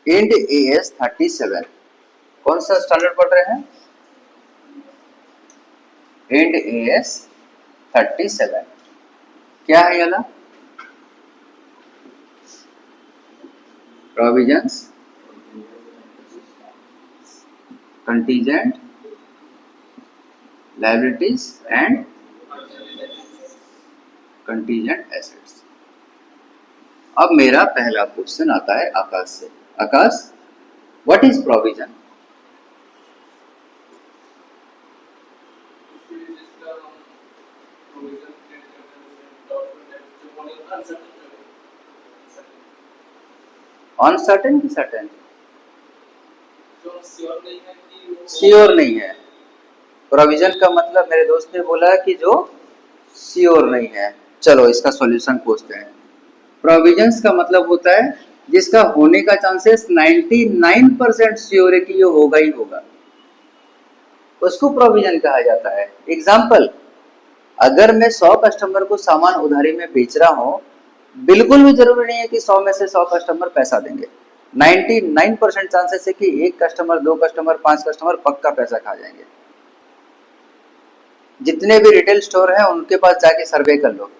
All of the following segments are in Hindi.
इंड AS 37, कौन सा स्टैंडर्ड पढ़ रहे हैं? इंड AS 37 क्या है ये? Provisions, contingent liabilities and contingent assets. अब मेरा पहला क्वेश्चन आता है आकाश से। आकाश, व्हाट इज प्रोविजन? अनसर्टेन की सर्टेन? श्योर नहीं है। प्रोविजन का मतलब मेरे दोस्त ने बोला कि जो श्योर नहीं है। चलो इसका सॉल्यूशन पूछते हैं। प्रोविजंस का मतलब होता है जिसका होने का चांसेस 99% श्योर है कि ये होगा ही होगा, उसको प्रोविजन कहा जाता है। एग्जाम्पल, अगर मैं 100 कस्टमर को सामान उधारी में बेच रहा हूं, बिल्कुल भी जरूरी नहीं है कि 100 में से 100 कस्टमर पैसा देंगे। 99% चांसेस है कि एक कस्टमर, 2 कस्टमर, 5 कस्टमर पक्का पैसा खा जाएंगे। जितने भी रिटेल स्टोर हैं उनके पास जाके सर्वे कर लो।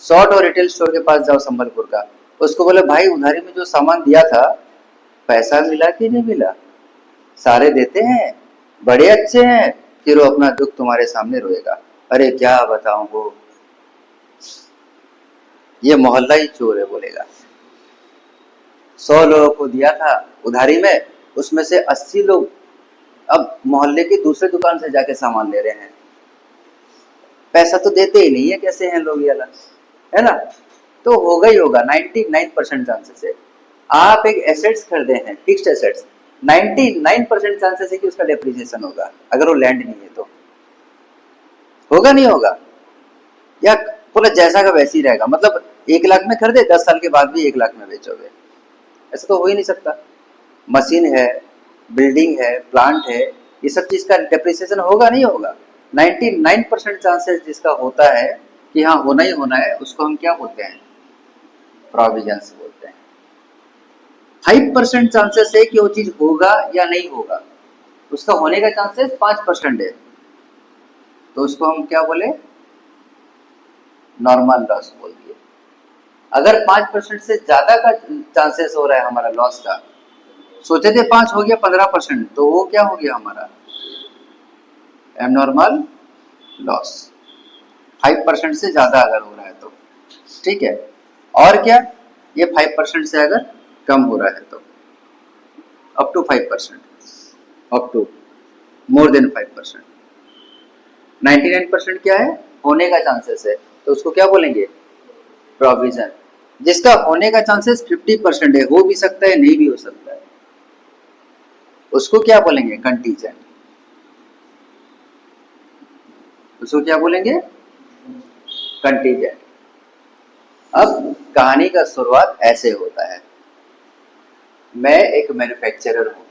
शॉर्ट और रिटेल स्टोर के पास जाओ संबलपुर का, उसको बोले भाई उधारी में जो सामान दिया था पैसा मिला कि नहीं मिला? सारे देते हैं, बड़े अच्छे हैं, फिर वो अपना दुख तुम्हारे सामने रोएगा, अरे क्या बताऊं वो, ये मोहल्ला ही चोर है बोलेगा। 100 लोगों को दिया था उधारी में, उसमें से 80 लोग अब मोहल्ले की दूसरे दुकान से जाके सामान ले रहे हैं। पैसा तो देते ही नहीं है, कैसे हैं लोग ये अलग, है ना? तो होगा ही होगा, 99% चांसेस है। आप एक एसेट्स खरीदे हैं, फिक्स्ड एसेट्स, 99% चांसेस है कि उसका डेप्रिसिएशन होगा। अगर वो लैंड नहीं है तो होगा नहीं होगा, या पूरा जैसा का वैसे ही रहेगा। मतलब 1 लाख में खरीदे, 10 साल के बाद भी 1 लाख में बेचोगे, ऐसा तो हो ही नहीं सकता। मशीन है, बिल्डिंग है, प्लांट है, ये सब चीज का डेप्रिसिएशन होगा नहीं होगा। 99% चांसेस जिसका होता है कि हाँ होना ही होना है, उसको हम क्या बोलते हैं? प्रोविजंस बोलते हैं। 5% चांसेस है कि वो चीज होगा या नहीं होगा, उसका होने का चांसेस 5% है, तो उसको हम क्या बोले? नॉर्मल लॉस बोल दिए। अगर 5% से ज्यादा का चांसेस हो रहा है हमारा लॉस का, सोचे थे 5 हो गया 15%, तो वो क्या हो गया हमारा? Abnormal loss. 5% से ज्यादा अगर हो रहा है तो ठीक है। और क्या, ये 5% से अगर कम हो रहा है तो up to 5%, up to more than 5%। 99% क्या है? होने का चांसेस है, तो उसको क्या बोलेंगे? प्रोविजन। जिसका होने का चांसेस 50% है, हो भी सकता है नहीं भी हो सकता है, उसको क्या बोलेंगे? कंटीजेंट। उसको क्या बोलेंगे? कंटीजेंट। अब कहानी का शुरुआत ऐसे होता है। मैं एक मैन्युफैक्चरर हूँ,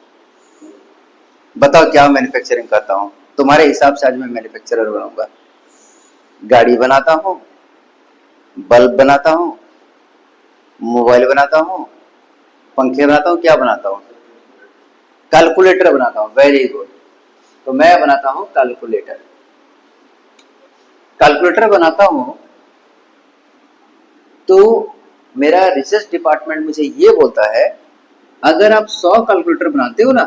बताओ क्या मैन्युफैक्चरिंग करता हूँ? तुम्हारे हिसाब से आज मैं मैन्युफैक्चरर बनूंगा। गाड़ी बनाता हूँ, बल्ब बनाता हूँ, मोबाइल बनाता हूँ, पंखे बनाता हूँ, क्या बनाता हूँ? कैलकुलेटर बनाता हूँ। Very good. तो मैं बनाता हूँ कैलकुलेटर। कैलकुलेटर बनाता हूँ तो मेरा रिसर्च डिपार्टमेंट मुझे ये बोलता है अगर आप 100 कैलकुलेटर बनाते हो ना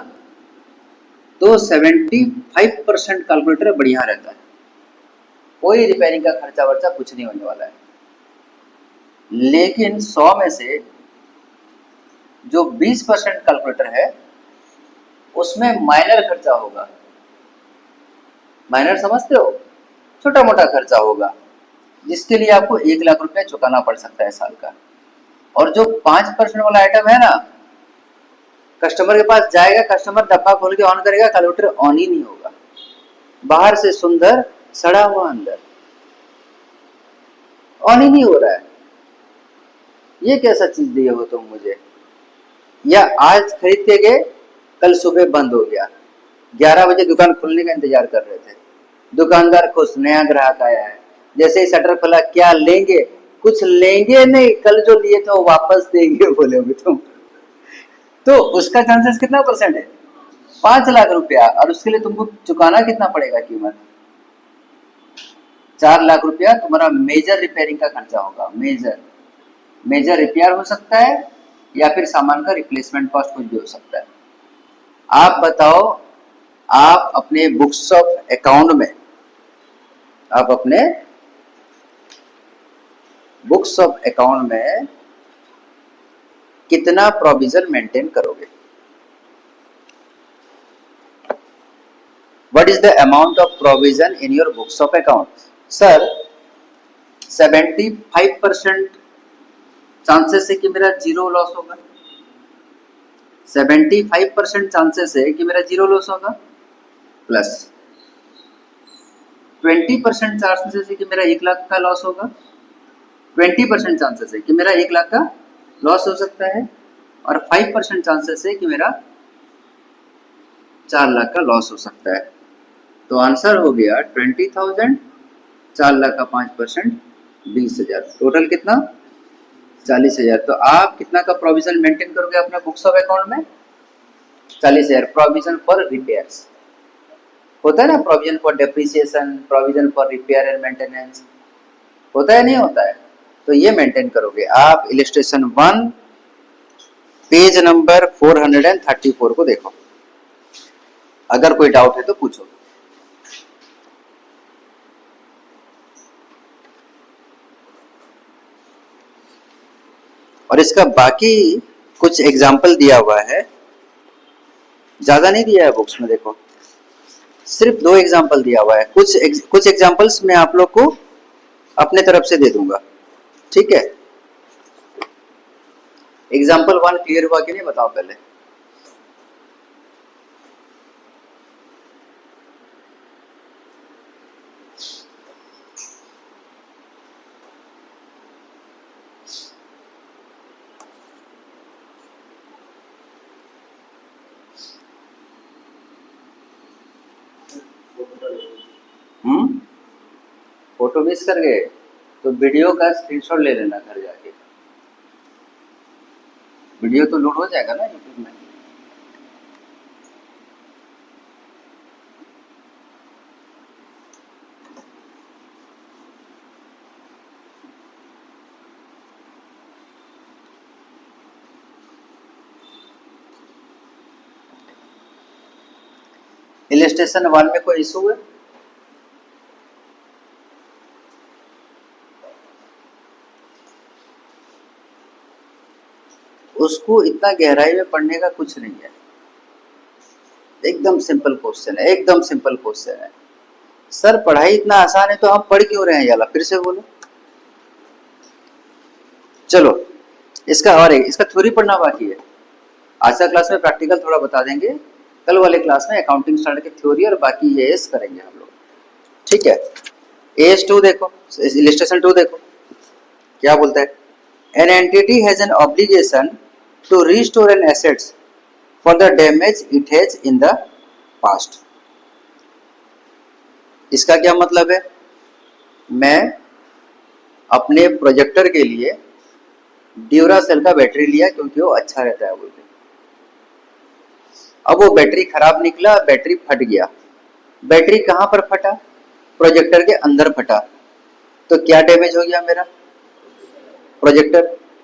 तो 75% कैलकुलेटर बढ़िया रहता है, कोई रिपेयरिंग का खर्चा वर्चा कुछ नहीं होने वाला है। लेकिन 100 में से जो 20% कैलकुलेटर है उसमें माइनर खर्चा होगा। माइनर समझते हो? छोटा मोटा खर्चा होगा जिसके लिए आपको 1 लाख रुपया चुकाना पड़ सकता है साल का। और जो 5% वाला आइटम है ना, कस्टमर के पास जाएगा, कस्टमर डब्बा खोल के ऑन करेगा, कैलकुलेटर ऑन ही नहीं होगा, बाहर से सुंदर सड़ा हुआ अंदर, ऑन ही नहीं हो रहा है। ये कैसा चीज दिए हो तुम मुझे? या आज खरीद के गए, कल सुबह बंद हो गया, 11 बजे दुकान खुलने का इंतजार कर रहे थे, दुकानदार खुश, नया ग्राहक आया है, जैसे ही शटर खुला, क्या लेंगे? कुछ लेंगे नहीं, कल जो लिए थे वो वापस देंगे बोले तुम। तो उसका चांसेस कितना परसेंट है? 5 लाख रुपया, और उसके लिए तुमको चुकाना कितना पड़ेगा कीमत? 4 लाख रुपया तुम्हारा मेजर रिपेयरिंग का खर्चा होगा। मेजर रिपेयर हो सकता है या फिर सामान का रिप्लेसमेंट कॉस्ट कुछ भी हो सकता है। आप बताओ, आप अपने बुक्स ऑफ अकाउंट में, आप अपने बुक्स ऑफ अकाउंट में कितना प्रोविजन मेंटेन करोगे? What is the amount of provision in your books of account? Sir, 75% chances है कि मेरा जीरो लॉस होगा। 75% चांसेस है कि मेरा जीरो लॉस होगा, प्लस 20% चांसेस है कि मेरा 1 लाख का लॉस होगा। 20% चांसेस है कि मेरा 1 लाख का लॉस हो सकता है, और 5% चांसेस है कि मेरा 4 लाख का लॉस हो सकता है। तो आंसर हो गया 20,000, 4 लाख का 5%, 20,000, टोटल कितना? 40,000। तो आप कितना का प्रोविजन मेंटेन करोगे अपने बुक्स ऑफ अकाउंट में? 40,000। प्रोविजन फॉर रिपेयर्स होता है ना, provision for depreciation, provision for repair and maintenance, होता है नहीं होता है? तो ये मेंटेन करोगे आप। इलस्ट्रेशन 1 पेज नंबर 434 को देखो, अगर कोई डाउट है तो पूछो। और इसका बाकी कुछ एग्जाम्पल दिया हुआ है, ज्यादा नहीं दिया है बुक्स में, देखो सिर्फ 2 एग्जाम्पल दिया हुआ है। कुछ एग्जाम्पल्स मैं आप लोग को अपने तरफ से दे दूंगा, ठीक है? एग्जाम्पल 1 क्लियर हुआ कि नहीं, बताओ पहले। फोटो मिस कर गए तो वीडियो का स्क्रीनशॉट ले लेना घर जाके, वीडियो तो लोड हो जाएगा ना यूट्यूब में। इलस्ट्रेशन 1 में कोई इशू है? उसको इतना गहराई में पढ़ने का कुछ नहीं है, एकदम सिंपल क्वेश्चन है, एकदम सिंपल क्वेश्चन है। सर पढ़ाई इतना आसान है तो हम पढ़ क्यों रहे हैं, याला फिर से बोलो। चलो इसका और इसका थ्योरी पढ़ना बाकी है। आज का क्लास में प्रैक्टिकल थोड़ा बता देंगे, कल वाले क्लास में अकाउंटिंग स्टैंडर्ड की थ्योरी और बाकी ये करेंगे हम लोग, ठीक है? AS2 देखो, इलस्ट्रेशन 2 देखो क्या बोलता है। An entity has an obligation to restore an assets for the damage it has in the past. इसका क्या मतलब है? मैं अपने प्रोजेक्टर के लिए ड्यूरासेल का बैटरी लिया क्योंकि वो अच्छा रहता है बोल के। अब वो बैटरी खराब निकला, बैटरी फट गया। बैटरी कहां पर फटा? प्रोजेक्टर के अंदर फटा। तो क्या डैमेज हो गया मेरा? प्रोजेक्टर।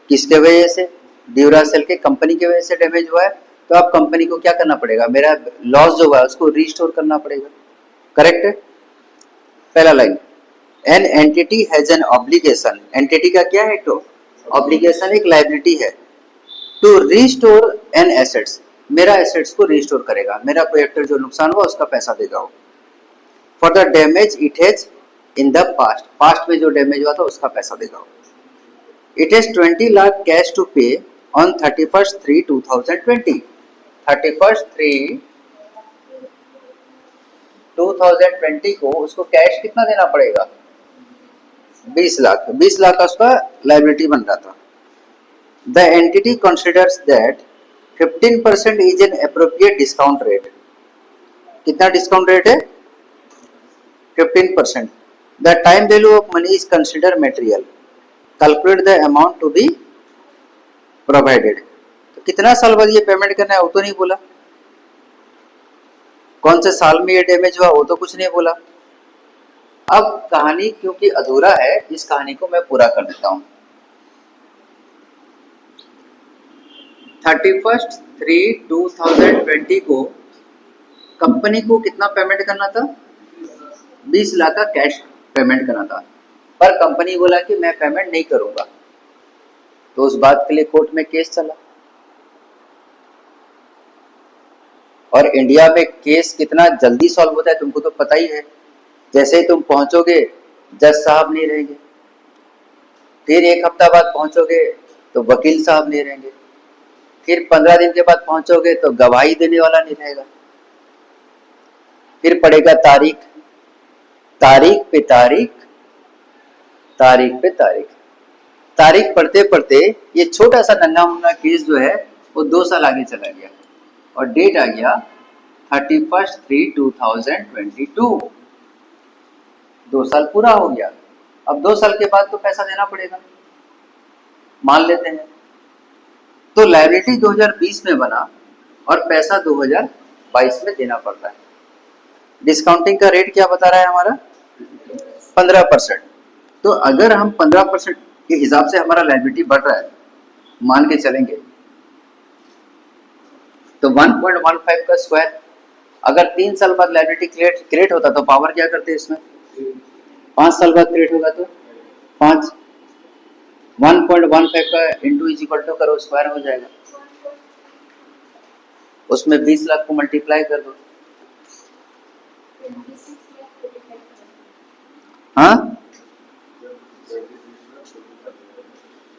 किसके वजह से? ड्यूरासेल के कंपनी की वजह से डैमेज हुआ है। तो अब कंपनी को क्या करना पड़ेगा? मेरा लॉस जो हुआ है उसको रिस्टोर करना पड़ेगा, करेक्ट है? पहला line, N entity has an obligation. Entity का क्या है? तो ऑब्लिगेशन एक लायबिलिटी है, टू रिस्टोर एन एसेट्स, मेरा एसेट्स को रिस्टोर करेगा, मेरा प्रोजेक्टर जो नुकसान हुआ उसका पैसा देगा वो। For the damage it has in the past, past में जो डैमेज हुआ था उसका पैसा देगा वो। It has 20 lakh cash to pay on 31/3/2020। 31/3/2020 को उसको कैश कितना देना पड़ेगा? 20 लाख। 20 लाख का उसका लायबिलिटी बन रहा था। The entity considers that 15% is an appropriate discount rate. कितना डिस्काउंट रेट है? 15%. The time value of money is considered material. Calculate the amount to be provided. तो कितना साल बाद ये पेमेंट करना है वो तो नहीं बोला, कौन से साल में ये डैमेज हुआ वो तो कुछ नहीं बोला। अब कहानी क्योंकि अधूरा है, इस कहानी को मैं पूरा कर देता हूँ। 31/3/2020 को कंपनी को कितना पेमेंट करना था, 20 लाख का कैश पेमेंट करना था, पर कंपनी बोला कि मैं पेमेंट नहीं करूंगा, तो उस बात के लिए कोर्ट में केस चला। और इंडिया में केस कितना जल्दी सॉल्व होता है तुमको तो पता ही है। जैसे ही तुम पहुंचोगे जज साहब नहीं रहेंगे, फिर एक हफ्ता बाद पहुंचोगे तो वकील साहब नहीं रहेंगे, फिर 15 दिन के बाद पहुंचोगे तो गवाही देने वाला नहीं रहेगा, फिर पड़ेगा तारीख, तारीख पे तारीख, तारीख पे तारीख, तारीख पढ़ते पढ़ते ये छोटा सा नन्हा मुन्ना केस जो है वो 2 साल आगे चला गया और डेट आ गया 31/3/2022। 2 साल पूरा हो गया। अब 2 साल के बाद तो पैसा देना पड़ेगा, मान लेते हैं। तो लायबिलिटी 2020 में बना और पैसा 2022 में देना पड़ रहा है। डिस्काउंटिंग का रेट क्या बता रहा है हमारा, 15%। तो अगर हम 15% के हिसाब से हमारा लायबिलिटी बढ़ रहा है, मान के चलेंगे, तो 1.15 का स्क्वायर, अगर 3 साल बाद लायबिलिटी क्रिएट होता तो पावर क्या करते इसमें, 5 साल बाद क्रिएट होगा तो 5, 1.15 का इंटू इज इक्वल टू करो, स्क्वायर हो जाएगा, उसमें 20 लाख को मल्टीप्लाई कर दो। हाँ,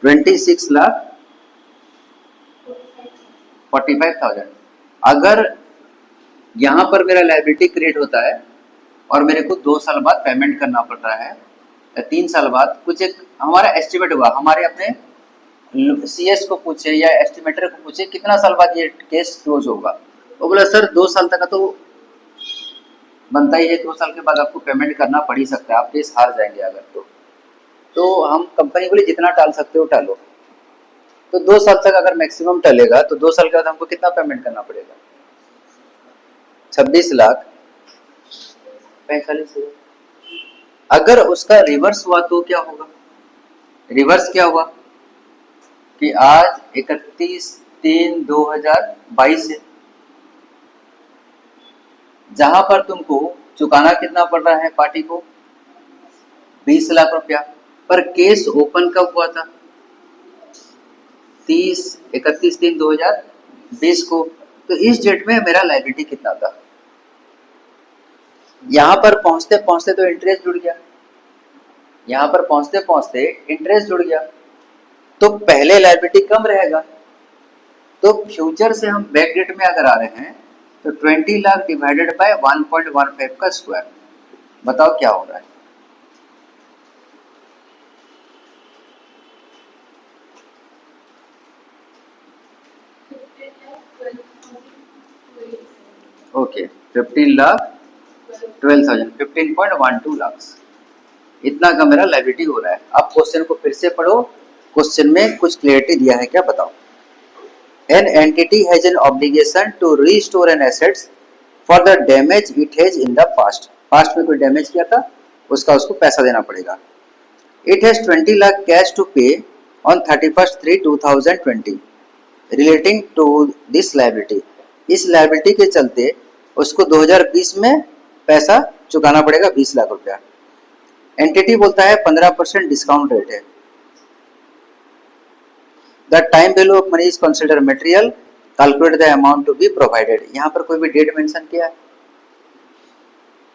26,45,000। अगर यहाँ पर मेरा लायबिलिटी क्रिएट होता है और मेरे को 2 साल बाद पेमेंट करना पड़ रहा है या 3 साल बाद, कुछ एक हमारा एस्टिमेट हुआ, हमारे अपने सीएस को पूछे या एस्टिमेटर को पूछे कितना साल बाद ये केस क्लोज होगा, वो बोला सर 2 साल तक का तो बनता ही है, 2 साल के बाद आपको पेमेंट करना पड़ ही सकता है, आप केस हार जाएंगे अगर तो हम कंपनी बोले जितना टाल सकते हो टालो। तो 2 साल तक अगर मैक्सिमम टलेगा तो 2 साल के बाद हमको कितना पेमेंट करना पड़ेगा, 26,45,000। अगर उसका रिवर्स हुआ तो क्या होगा, रिवर्स क्या हुआ कि आज 31/3/2022 है, जहां पर तुमको चुकाना कितना पड़ रहा है पार्टी को, 20 लाख रुपया, पर केस ओपन कब हुआ था, 31/3/2020 को। तो इस डेट में मेरा लायबिलिटी कितना था, यहां पर पहुंचते पहुंचते तो इंटरेस्ट जुड़ गया, यहां पर पहुंचते पहुंचते इंटरेस्ट जुड़ गया, तो पहले लायबिलिटी कम रहेगा। तो फ्यूचर से हम बैक डेट में अगर आ रहे हैं तो 20 लाख डिवाइडेड बाय 1.15 का स्क्वायर, बताओ क्या हो रहा है, ओके 15,12,000, 15.12 लाख, इतना का मेरा लायबिलिटी हो रहा है। अब क्वेश्चन को फिर से पढ़ो, क्वेश्चन में कुछ क्लियरिटी दिया है क्या बताओ। An entity has an obligation to restore an assets for the damage it has in the past. Past में कोई डैमेज किया था उसका उसको पैसा देना पड़ेगा। It has 20 lakh cash to pay on 31/3/2020 relating to this liability. इस liability के चलते उसको 2020 में पैसा चुकाना पड़ेगा 20 लाख रुपया। एंटिटी बोलता है 15% डिस्काउंट रेट है। The time value of money is considered material. Calculate the amount to be provided. यहाँ पर कोई भी डेट मेंशन किया है,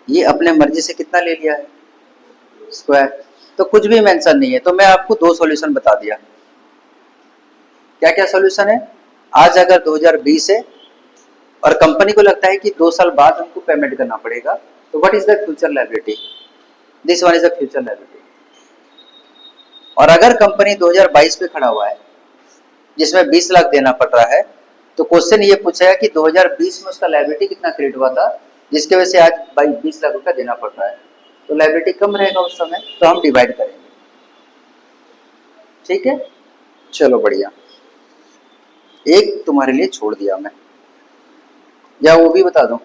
ये अपने मर्जी से कितना ले लिया है, स्क्वायर, तो कुछ भी मेंशन नहीं है। तो मैं आपको 2 सॉल्यूशन बता दिया। क्या क्या सॉल्यूशन है, आज अगर 2020 है और कंपनी को लगता है कि 2 साल बाद हमको पेमेंट करना पड़ेगा, तो what is the future liability, this one is the future liability. और अगर कंपनी 2022 पे खड़ा हुआ है जिसमें 20 लाख देना पड़ रहा है, तो क्वेश्चन ये पूछेगा कि 2020 में उसका लायबिलिटी कितना क्रिएट हुआ था जिसके वजह से आज 20 लाख रुपया देना पड़ रहा है, तो लायबिलिटी कम रहेगा उस समय, तो हम डिवाइड करेंगे। ठीक है, चलो बढ़िया। एक तुम्हारे लिए छोड़ दिया मैं, या वो भी बता दूं?